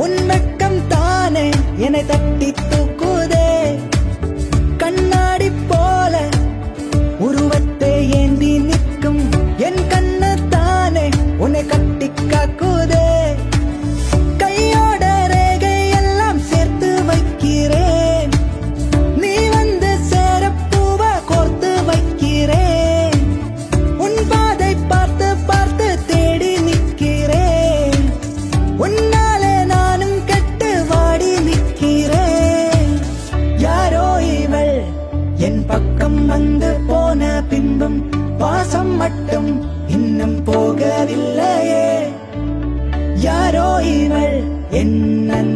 உன் வெட்கம் தானே என்னை தட்டி தூக்குதே. கண்ணாடி போல உருவத்தை ஏந்தி நிற்கும் என் கண்ணு தானே உன்னை கட்டி காக்குதே. கையோட ரேகை எல்லாம் சேர்த்து வைக்கிறேன், நீ வந்து சேர பூவ கோர்த்து வைக்கிறேன். உன் பாதை பார்த்து பார்த்து தேடி நிற்கிறேன், உன்னாலே நானும் கெட்டு வாடி நிற்கிறேன். யாரோ இவள் என் பக்கம் வந்து போன பின்பும் வாசம் மட்டும் இன்னும் போகவில்லையே. யாரோ இவள் என்